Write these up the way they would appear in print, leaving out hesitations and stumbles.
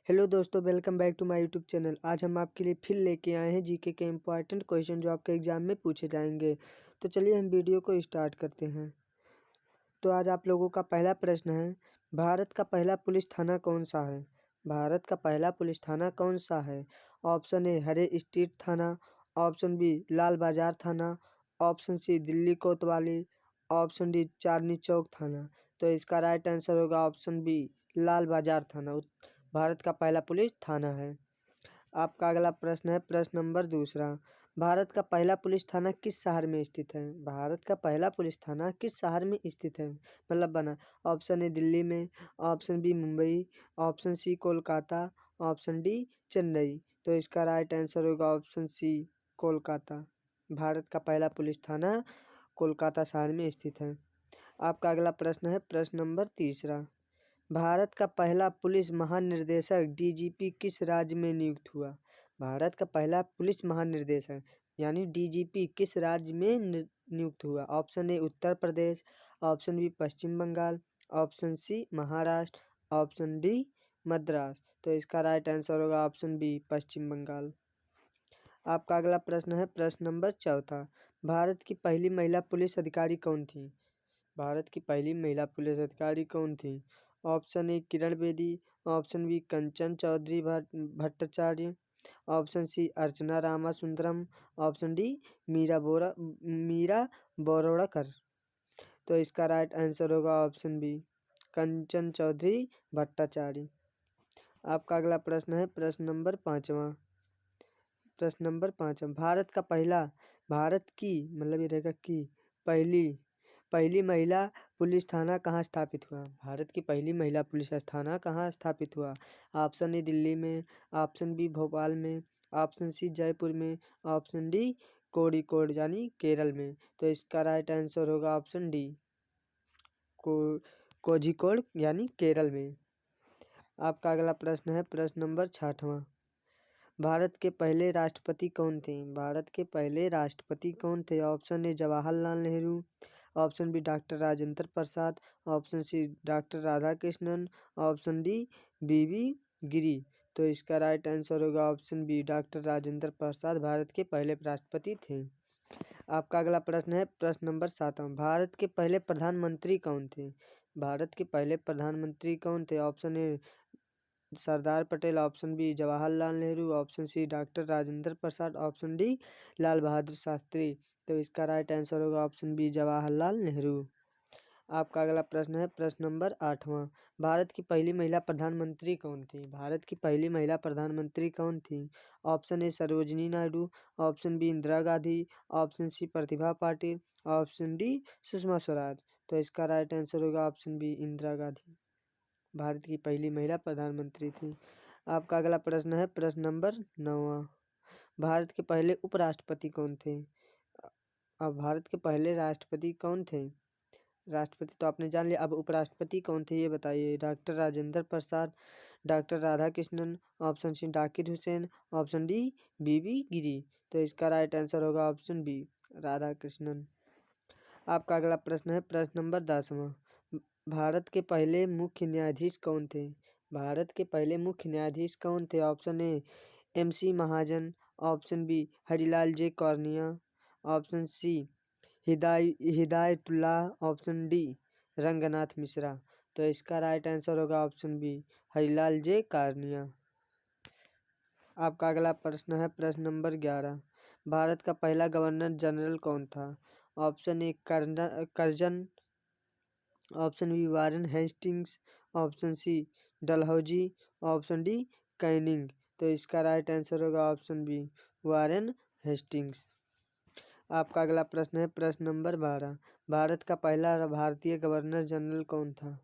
Hello दोस्तों, welcome back to my YouTube channel. आज हम आपके लिए फिर लेके आए हैं जीके के इम्पॉर्टेंट क्वेश्चन जो आपके एग्जाम में पूछे जाएंगे। तो चलिए हम वीडियो को स्टार्ट करते हैं। तो आज आप लोगों का पहला प्रश्न है, भारत का पहला पुलिस थाना कौन सा है? भारत का पहला पुलिस थाना कौन सा है? ऑप्शन ए हरे स्ट्रीट थाना, ऑप्शन बी लाल बाजार थाना, ऑप्शन सी दिल्ली कोतवाली, ऑप्शन डी चांदनी चौक थाना। तो इसका राइट आंसर होगा ऑप्शन बी लाल बाजार थाना भारत का पहला पुलिस थाना है। आपका अगला प्रश्न है प्रश्न नंबर दूसरा, भारत का पहला पुलिस थाना किस शहर में स्थित है? भारत का पहला पुलिस थाना किस शहर में स्थित है, मतलब बना? ऑप्शन ए दिल्ली में, option B Mumbai, option C Kolkata, option D Chennai. तो इसका राइट आंसर होगा ऑप्शन सी कोलकाता। भारत का पहला पुलिस थाना कोलकाता शहर में स्थित है। आपका अगला प्रश्न है प्रश्न नंबर तीसरा, भारत का पहला पुलिस महानिर्देशक डीजीपी किस राज्य में नियुक्त हुआ? भारत का पहला पुलिस महानिर्देशक यानी डीजीपी किस राज्य में नियुक्त हुआ? Option A Uttar Pradesh, option B Paschim Bangal, option C Maharashtra, option D Madras. तो इसका राइट आंसर होगा ऑप्शन बी पश्चिम बंगाल। आपका अगला प्रश्न है प्रश्न नंबर चौथा, भारत की पहली महिला पुलिस अधिकारी कौन थी? भारत की पहली महिला पुलिस अधिकारी कौन थी? Option A Kiran Bedi, option B Kanchan Chaudhary Bhattacharya, option C Archana Ramasundaram, option D Meera Borwankar. तो इसका राइट आंसर होगा ऑप्शन बी कंचन चौधरी भट्टाचार्य। आपका अगला प्रश्न है प्रश्न नंबर पाँचवा, भारत की मतलब ये रहेगा कि पहली महिला पुलिस थाना कहाँ स्थापित हुआ? भारत की पहली महिला पुलिस थाना कहाँ स्थापित हुआ? ऑप्शन ए दिल्ली में, ऑप्शन बी भोपाल में, ऑप्शन सी जयपुर में, ऑप्शन डी कोड़िकोड यानी केरल में। तो इसका राइट आंसर होगा ऑप्शन डी कोझिकोड यानी केरल में। आपका अगला प्रश्न है प्रश्न नंबर छठवां, भारत के पहले राष्ट्रपति कौन थे? भारत के पहले राष्ट्रपति कौन थे? Option A Jawaharlal Nehru, option B doctor Rajendra Prasad, option C doctor Radhakrishnan, option D V V Giri. तो इसका राइट आंसर होगा option B doctor Rajendra Prasad Bharat के पहले राष्ट्रपति थे। आपका अगला प्रश्न है प्रश्न नंबर सातवां, भारत के पहले प्रधानमंत्री कौन थे? भारत के पहले प्रधानमंत्री कौन थे? Option A Sardar Patel, option B Jawaharlal Nehru, option C doctor Rajendra Prasad, option D Lal Bahadur Shastri. तो इसका राइट आंसर होगा ऑप्शन बी जवाहरलाल नेहरू। आपका अगला प्रश्न है प्रश्न नंबर आठवां, भारत की पहली महिला प्रधानमंत्री कौन थी? भारत की पहली महिला प्रधानमंत्री कौन थी? Option A Sarojini Naidu, option B Indira Gandhi, option C Pratibha Patil, option D Sushma Swaraj. तो इसका राइट आंसर होगा ऑप्शन बी इंदिरा गांधी भारत की पहली महिला प्रधानमंत्री थी। आपका अगला प्रश्न है प्रश्न नंबर 9वां, भारत के पहले उपराष्ट्रपति कौन थे? अब भारत के पहले राष्ट्रपति कौन थे? राष्ट्रपति तो आपने जान लिया, अब उपराष्ट्रपति कौन थे ये बताइए। Doctor Rajendra Prasad, doctor Radhakrishnan, option C Zakir Hussain, option D V V Giri. तो इसका राइट आंसर होगा ऑप्शन बी राधाकृष्णन। आपका अगला प्रश्न है प्रश्न नंबर 10वां, भारत के पहले मुख्य न्यायाधीश कौन थे? भारत के पहले मुख्य न्यायाधीश कौन थे? Option A MC Mahajan, option B Harilal J Kania, option C Hidayatullah, option D Ranganath Mishra. तो इसका राइट आंसर होगा option B Harilal J Kania. आपका अगला प्रश्न है प्रश्न नंबर 11, भारत का पहला गवर्नर जनरल कौन था? Option A Curzon, option B Warren Hastings, option C Dalhousie, option D Canning. तो इसका राइट आंसर होगा ऑप्शन बी वारेन हेस्टिंग्स। आपका अगला प्रश्न है प्रश्न नंबर 12, भारत का पहला भारतीय गवर्नर जनरल कौन था?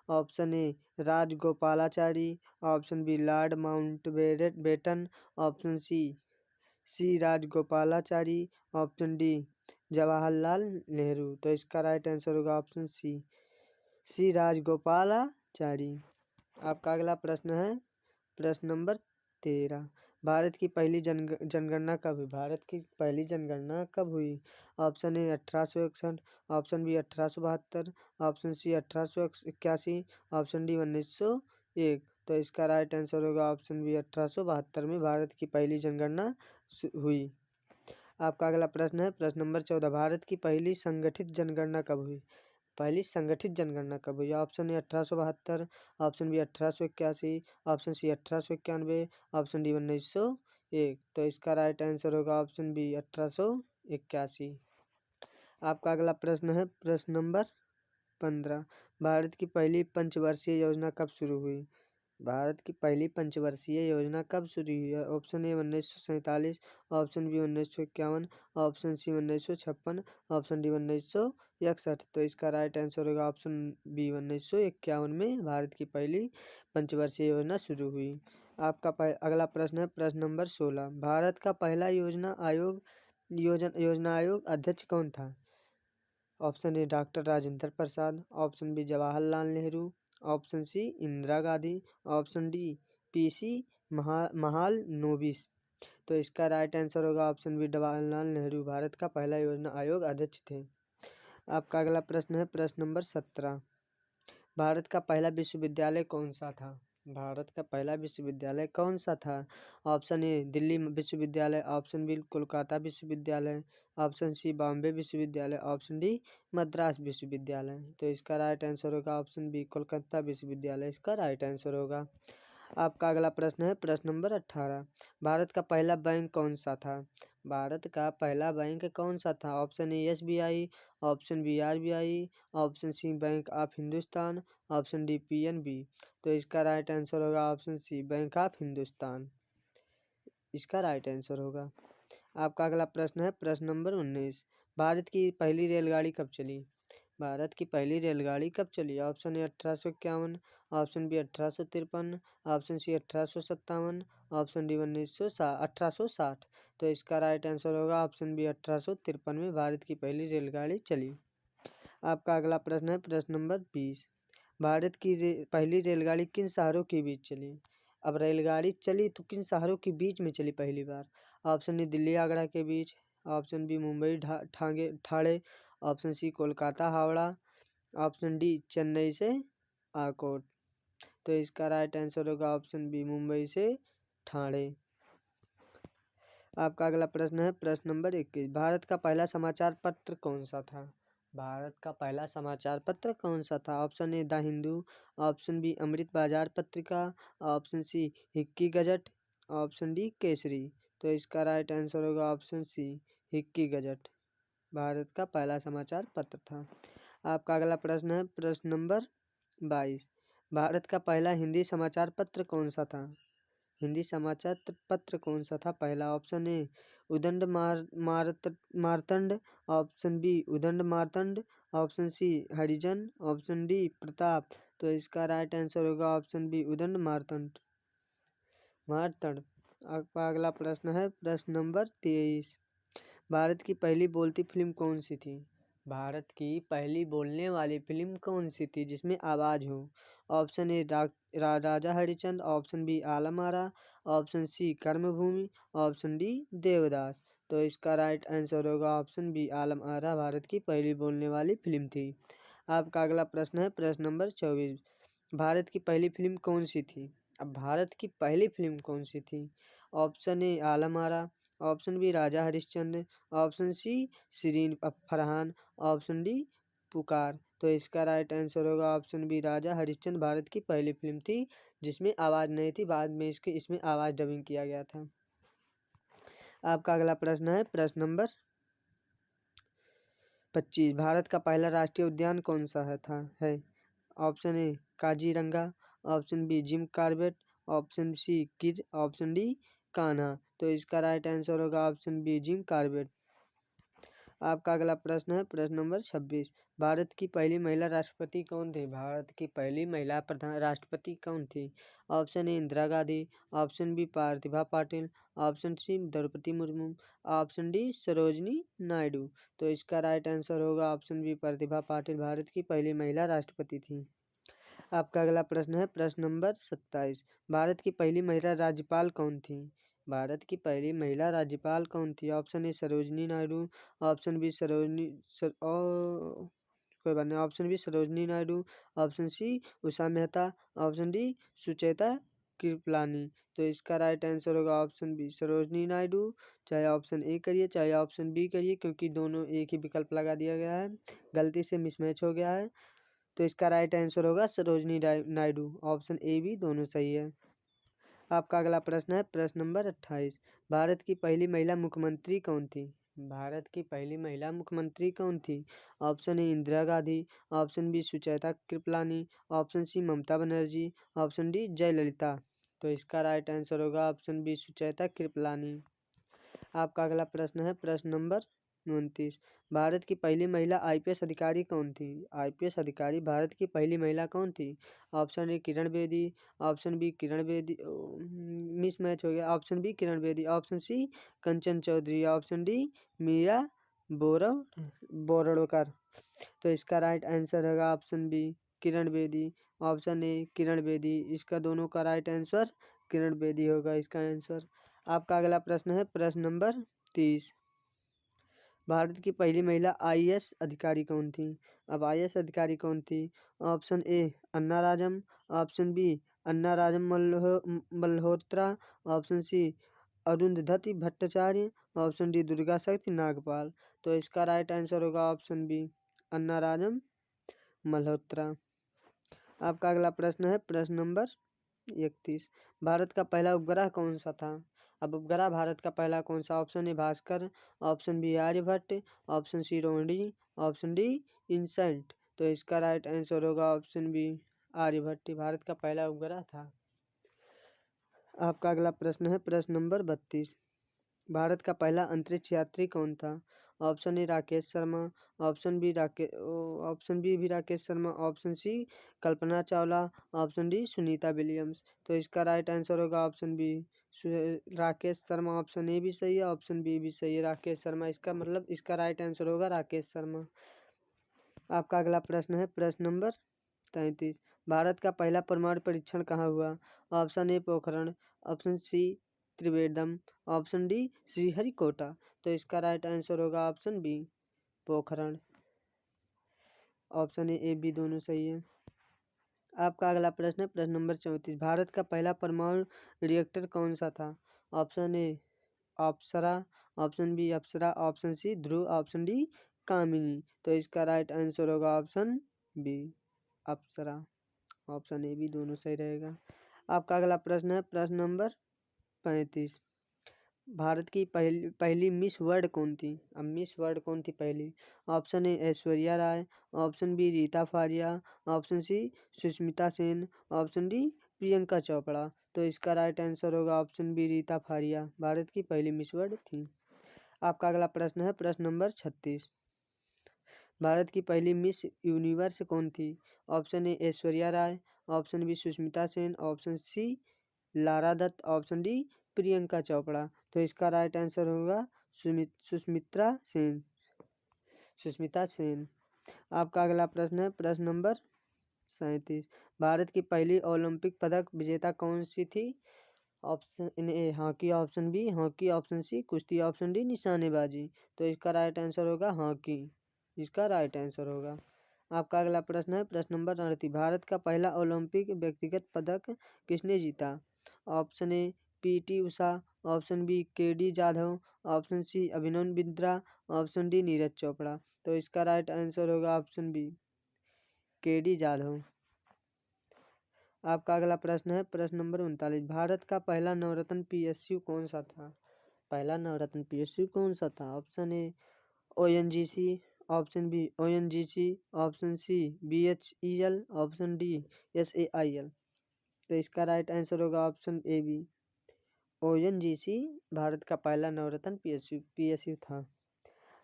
Option A Rajagopalachari, option B Lord Mountbatten, option C Rajagopalachari, option D Jawaharlal Nehru. तो इसका राइट आंसर होगा ऑप्शन सी राजगोपालाचारी। आपका अगला प्रश्न है प्रश्न नंबर 13, भारत की पहली जनगणना कब हुई? भारत की पहली जनगणना कब हुई? Option A 1861, option B 1872, option C 1881, option D 1901। तो इसका राइट आंसर होगा ऑप्शन बी 1872 में भारत की पहली जनगणना हुई। आपका अगला प्रश्न है प्रश्न नंबर 14, भारत की पहली संगठित जनगणना कब हुई? पहली संगठित जनगणना कब हुई? Option A 1872, option B 1881, option C 1891, option D 1901। तो इसका राइट आंसर होगा ऑप्शन बी 1881। आपका अगला प्रश्न है प्रश्न नंबर 15, भारत की पहली पंचवर्षीय योजना कब शुरू हुई? भारत की पहली पंचवर्षीय योजना कब शुरू हुई है? Option A 1947, option B 1951, option C 1956, option D 1961। तो इसका राइट आंसर होगा ऑप्शन बी 1951 में भारत की पहली पंचवर्षीय योजना शुरू हुई। आपका अगला प्रश्न है प्रश्न नंबर 16, भारत का पहला योजना आयोग अध्यक्ष कौन था? Option A doctor Rajendra Prasad, option B Jawaharlal Nehru, option C Indira Gandhi, option D PC Mahalanobis. तो इसका राइट आंसर होगा ऑप्शन बी जवाहरलाल नेहरू भारत का पहला योजना आयोग अध्यक्ष थे। आपका अगला प्रश्न है प्रश्न नंबर 17, भारत का पहला विश्वविद्यालय कौन सा था? भारत का पहला विश्वविद्यालय कौन सा था? ऑप्शन ए दिल्ली विश्वविद्यालय, ऑप्शन बी कोलकाता विश्वविद्यालय, ऑप्शन सी बॉम्बे विश्वविद्यालय, ऑप्शन डी मद्रास विश्वविद्यालय। तो इसका राइट आंसर होगा ऑप्शन बी कोलकाता विश्वविद्यालय इसका राइट आंसर होगा। आपका अगला प्रश्न है प्रश्न नंबर 18, भारत का पहला बैंक कौन सा था? भारत का पहला बैंक कौन सा था? Option A SBI, option B RBI, option C bank of Hindustan, option D PNB। तो इसका राइट आंसर होगा option C bank of Hindustan इसका राइट आंसर होगा। आपका अगला प्रश्न है प्रश्न नंबर 19, भारत की पहली रेलगाड़ी कब चली? भारत की पहली रेलगाड़ी कब चली? Option A 1851, option B 1853, option C 1857, option D 1860। तो इसका राइट आंसर होगा ऑप्शन बी 1853 में भारत की पहली रेलगाड़ी चली। आपका अगला प्रश्न है प्रश्न नंबर 20, भारत की पहली रेलगाड़ी किन शहरों के बीच चली? अब रेलगाड़ी चली तो किन शहरों के बीच में चली पहली बार? ऑप्शन ए दिल्ली आगरा के बीच, option B Mumbai Thane, option C Kolkata Howrah, option D Chennai से आकोट। तो इसका राइट आंसर होगा ऑप्शन बी मुंबई से ठाणे। आपका अगला प्रश्न है प्रश्न नंबर 21, भारत का पहला समाचार पत्र कौन सा था? भारत का पहला समाचार पत्र कौन सा था? Option A the Hindu, option B Amrita Bazar Patrika, option C Hicky gazette, option D Kesari. तो इसका राइट आंसर होगा option C Hicky gazette Bharat का पहला समाचार पत्र था। आपका अगला प्रश्न है प्रश्न नंबर 22, भारत का पहला हिंदी समाचार पत्र कौन सा था? हिंदी समाचार पत्र कौन सा था पहला? ऑप्शन ए उदंड मार्तंड, ऑप्शन बी उदंड मार्तंड, ऑप्शन सी हरिजन, ऑप्शन डी प्रताप। तो इसका राइट आंसर होगा ऑप्शन बी उदंड मार्तंड। आपका अगला प्रश्न है प्रश्न नंबर 23, भारत की पहली बोलती फिल्म कौन सी थी? भारत की पहली बोलने वाली फिल्म कौन सी थी जिसमें आवाज हो? Option A Raja Harishchandra, option B Alam Ara, option C Karmabhoomi, option D Devdas. तो इसका राइट आंसर होगा ऑप्शन बी आलम आरा भारत की पहली बोलने वाली फिल्म थी। आपका अगला प्रश्न है प्रश्न नंबर 24, भारत की पहली फिल्म कौन सी थी? अब भारत की पहली फिल्म कौन सी थी? Option A Alam Ara, option B Raja Harishchandra, option C Shirin Farhan, option D Pukar. तो इसका राइट आंसर होगा ऑप्शन बी राजा हरिश्चंद्र भारत की पहली फिल्म थी जिसमें आवाज़ नहीं थी, बाद में इसमें आवाज़ डबिंग किया गया था। आपका अगला प्रश्न है प्रश्न नंबर 25, भारत का पहला राष्ट्रीय उद्यान कौन सा है? Option A Kaziranga, option B Jim Corbett, option C किज, ऑप्शन डी कान्हा। तो इसका राइट आंसर होगा ऑप्शन बी जिम कॉर्बेट। आपका अगला प्रश्न है प्रश्न नंबर 26, भारत की पहली महिला राष्ट्रपति कौन थी? भारत की पहली महिला प्रधान राष्ट्रपति कौन थी? Option A Indira Gandhi, option B Pratibha Patil, option C Draupadi Murmu, option D Sarojini Naidu. तो इसका राइट आंसर होगा ऑप्शन बी प्रतिभा पाटिल भारत की पहली महिला राष्ट्रपति थी। आपका अगला प्रश्न है प्रश्न नंबर 27, भारत की पहली महिला राज्यपाल कौन थी? भारत की पहली महिला राज्यपाल कौन थी? Option A Sarojini Naidu, option B कोई बात नहीं। Option B Sarojini Naidu, option C Usha Mehta, option D Sucheta Kripalani. तो इसका राइट आंसर होगा ऑप्शन बी सरोजनी नायडू। चाहे ऑप्शन ए करिए चाहे ऑप्शन बी करिए, क्योंकि दोनों एक ही विकल्प लगा दिया गया है, गलती से मिसमैच हो गया है। तो इसका राइट आंसर होगा Sarojini Naidu. Option A B दोनों सही है। आपका अगला प्रश्न है प्रश्न नंबर 28। भारत की पहली महिला मुख्यमंत्री कौन थी? भारत की पहली महिला मुख्यमंत्री कौन थी? Option A Indira Gandhi, option B Sucheta Kripalani, option C Mamata Banerjee, option D Jayalalithaa. तो इसका राइट आंसर होगा ऑप्शन बी सुचेता कृपलानी। आपका अगला प्रश्न है प्रश्न नंबर 29। भारत की पहली महिला आईपीएस अधिकारी कौन थी? आईपीएस अधिकारी भारत की पहली महिला कौन थी? Option A Kiran Bedi, option B Kiran Bedi, mismatch हो गया, option B Kiran Bedi, option C Kanchan Chaudhary, option D Meera Borwankar. तो इसका राइट आंसर होगा option B Kiran Bedi. Option A Kiran Bedi, इसका दोनों का राइट आंसर किरण बेदी होगा इसका आंसर। आपका अगला प्रश्न है प्रश्न नंबर 30। भारत की पहली महिला आईएएस अधिकारी कौन थी? अब आईएएस अधिकारी कौन थी? Option A Anna Rajam, option B Anna Rajam Malhotra, option C Arundhati Bhattacharya, option D Durga Shakti Nagpal. तो इसका राइट आंसर होगा ऑप्शन बी अन्ना राजम मल्होत्रा। आपका अगला प्रश्न है प्रश्न नंबर 31। भारत का पहला उपग्रह कौन सा था? अब उपग्रह भारत का पहला कौन सा? Option A Bhaskara, option B Aryabhata, option C Rohini, option D INSAT. तो इसका राइट आंसर होगा ऑप्शन बी आर्यभट्ट, भारत का पहला उपग्रह था। आपका अगला प्रश्न है प्रश्न नंबर 32। भारत का पहला अंतरिक्ष यात्री कौन था? Option A Rakesh Sharma, option B भी Rakesh Sharma, option C Kalpana Chawla, option D Sunita Williams. तो इसका राइट आंसर होगा option B Rakesh Sharma. Option A भी सही है, ऑप्शन बी भी सही है, राकेश शर्मा। इसका मतलब इसका राइट आंसर होगा राकेश शर्मा। आपका अगला प्रश्न है प्रश्न नंबर 33। भारत का पहला परमाणु परीक्षण कहाँ हुआ? Option A Pokhran, option C Trivandrum, option D Sriharikota. तो इसका राइट आंसर होगा option B Pokhran. Option A B दोनों सही है। आपका अगला प्रश्न है प्रश्न नंबर 34। भारत का पहला परमाणु रिएक्टर कौन सा था? Option A Apsara, option B Apsara, option C Dhruva, option D Kamini. तो इसका राइट आंसर होगा option B Apsara. Option A भी दोनों सही रहेगा। आपका अगला प्रश्न है प्रश्न नंबर 35। भारत की पहली मिस वर्ल्ड कौन थी? अब मिस वर्ल्ड कौन थी पहली? Option A Aishwarya Rai, option B Reita Faria, option C Sushmita Sen, option D Priyanka Chopra. तो इसका राइट आंसर होगा ऑप्शन बी रीता फारिया, भारत की पहली मिस वर्ल्ड थी। आपका अगला प्रश्न है प्रश्न नंबर 36। भारत की पहली मिस यूनिवर्स कौन थी? Option A Aishwarya Rai, option B Sushmita Sen, option C Lara Dutta, option D Priyanka Chopra. तो इसका राइट आंसर होगा सुष्मिता सेन। आपका अगला प्रश्न है प्रश्न नंबर 37। भारत की पहली ओलंपिक पदक विजेता कौन सी थी? Option A hockey, option B hockey, option C कुश्ती, ऑप्शन डी निशानेबाजी। तो इसका राइट आंसर होगा हॉकी, इसका राइट आंसर होगा। आपका अगला प्रश्न है प्रश्न नंबर 38। भारत का पहला ओलंपिक व्यक्तिगत पदक किसने जीता? Option A PT Usha, option B KD Jadhav, option C Abhinav Bindra, option D Neeraj Chopra. तो इसका राइट आंसर होगा ऑप्शन बी केडी जाधव। आपका अगला प्रश्न है प्रश्न नंबर 39। भारत का पहला नवरत्न पीएसयू कौन सा था? पहला नवरत्न पीएसयू कौन सा था? Option A ONGC, option B ONGC, option C BHEL, option D SAIL. तो इसका राइट आंसर होगा option A B ONGC, Bharat का पहला नवरत्न पीएसयू था।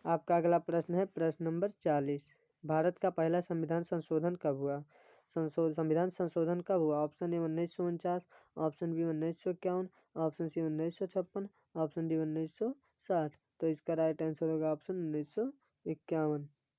आपका अगला प्रश्न है प्रश्न नंबर 40। भारत का पहला संविधान संशोधन कब हुआ? संविधान संशोधन कब हुआ? Option A 1949, option B 1951, option C 1956, option D 1960। तो इसका राइट आंसर होगा ऑप्शन 1951।